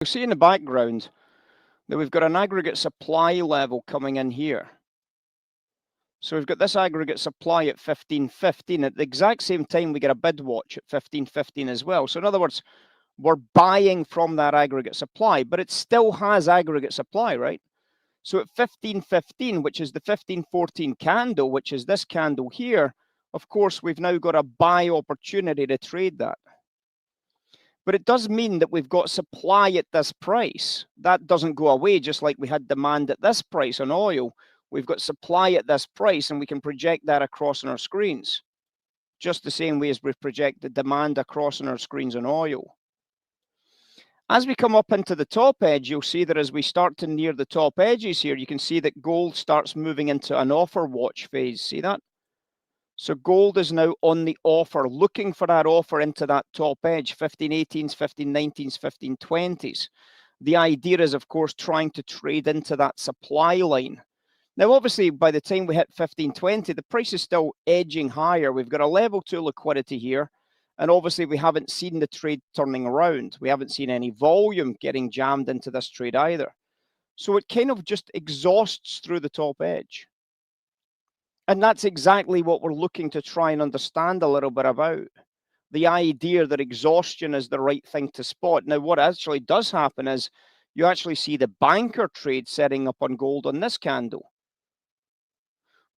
You'll see in the background that we've got an aggregate supply level coming in here. So we've got this aggregate supply at 15.15. At the exact same time, we get a bid watch at 15.15 as well. So in other words, we're buying from that aggregate supply, but it still has aggregate supply, right? So at 15.15, which is the 15.14 candle, which is this candle here, of course, we've now got a buy opportunity to trade that. But it does mean that we've got supply at this price. That doesn't go away, just like we had demand at this price on oil. We've got supply at this price, and we can project that across on our screens, just the same way as we project the demand across on our screens on oil. As we come up into the top edge, you'll see that as we start to near the top edges here, you can see that gold starts moving into an offer watch phase. See that? So gold is now on the offer, looking for that offer into that top edge, 15.18s, 15.19s, 15.20s. The idea is, of course, trying to trade into that supply line. Now, obviously, by the time we hit 15.20, the price is still edging higher. We've got a level 2 liquidity here. And obviously, we haven't seen the trade turning around. We haven't seen any volume getting jammed into this trade either. So it kind of just exhausts through the top edge. And that's exactly what we're looking to try and understand a little bit about. The idea that exhaustion is the right thing to spot. Now, what actually does happen is you actually see the banker trade setting up on gold on this candle.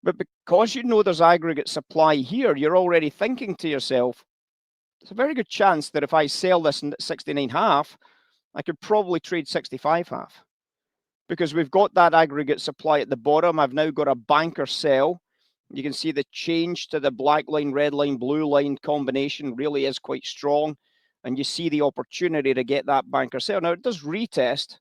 But because you know there's aggregate supply here, you're already thinking to yourself, it's a very good chance that if I sell this at 69.5, I could probably trade 65.5. Because we've got that aggregate supply at the bottom. I've now got a banker sell. You can see the change to the black line, red line, blue line combination really is quite strong. And you see the opportunity to get that banker sell. Now, it does retest,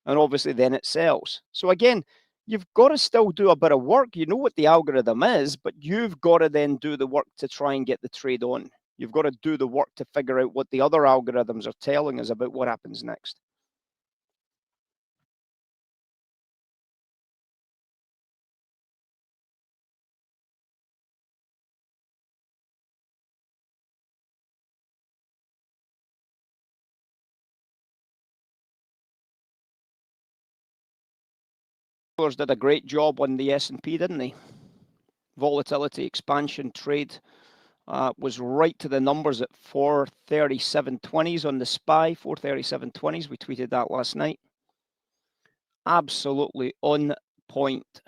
and obviously then it sells. So again, you've got to still do a bit of work. You know what the algorithm is, but you've got to then do the work to try and get the trade on. You've got to do the work to figure out what the other algorithms are telling us about what happens next. Did a great job on the S&P, didn't they? Volatility, expansion, trade was right to the numbers at 437.20s on the SPY, 437.20s. We tweeted that last night. Absolutely on point.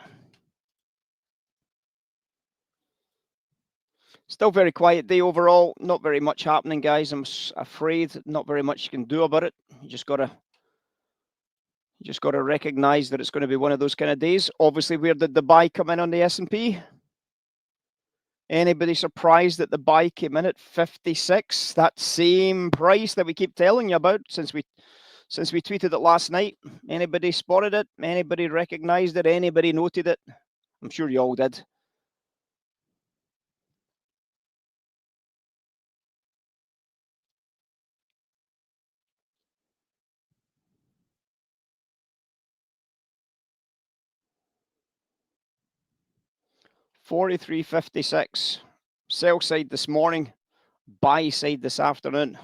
Still very quiet day overall. Not very much happening, guys. I'm afraid not very much you can do about it. You just got to recognize that it's going to be one of those kind of days. Obviously, where did the buy come in on the S&P? Anybody surprised that the buy came in at 56? That same price that we keep telling you about since we tweeted it last night. Anybody spotted it? Anybody recognized it? Anybody noted it? I'm sure you all did. $43.56. Sell side this morning, buy side this afternoon.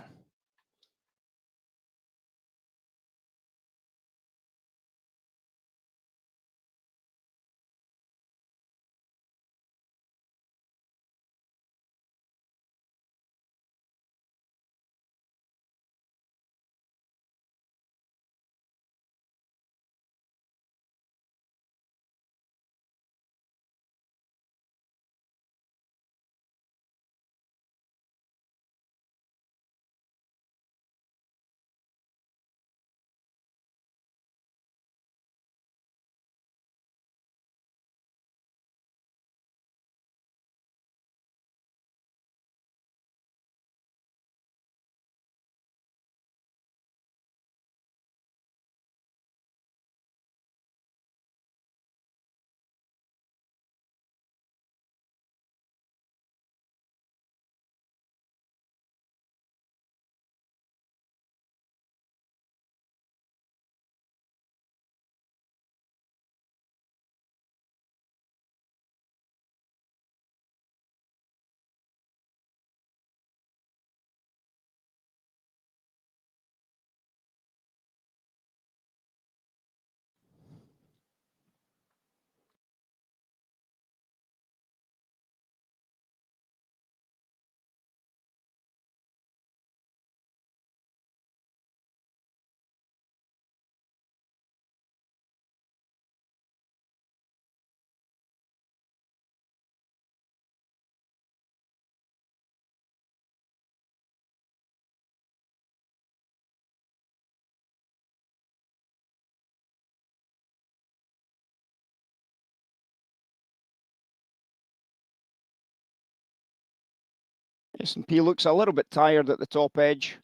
S&P looks a little bit tired at the top edge.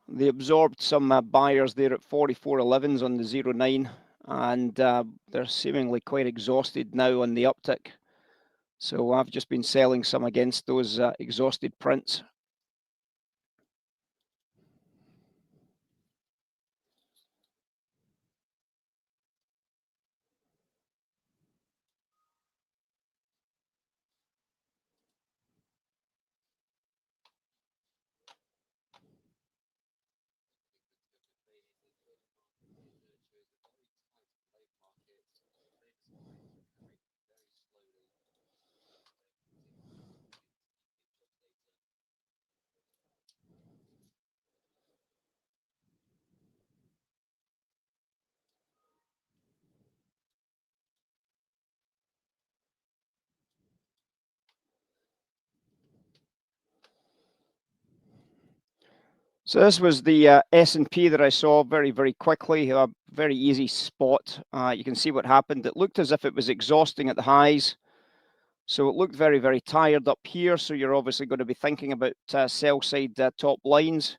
They absorbed some buyers there at 44.11s on the 0.9, and they're seemingly quite exhausted now on the uptick. So I've just been selling some against those exhausted prints. So this was the S&P that I saw very, very quickly, a very easy spot. You can see what happened. It looked as if it was exhausting at the highs. So it looked very, very tired up here. So you're obviously going to be thinking about sell side top lines.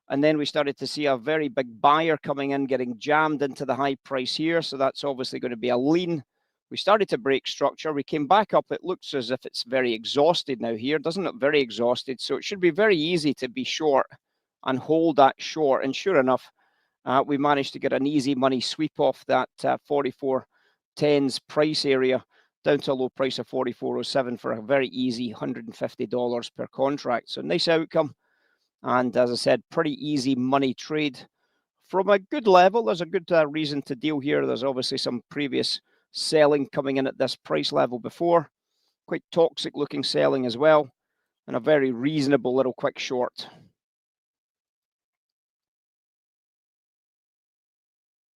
And then we started to see a very big buyer coming in, getting jammed into the high price here. So that's obviously going to be a lean. We started to break structure. We came back up. It looks as if it's very exhausted now here. Doesn't look very exhausted. So it should be very easy to be short and hold that short. And sure enough, we managed to get an easy money sweep off that 44.10s price area down to a low price of 44.07 for a very easy $150 per contract. So nice outcome. And as I said, pretty easy money trade from a good level. There's a good reason to deal here. There's obviously some previous selling coming in at this price level before. Quite toxic looking selling as well. And a very reasonable little quick short.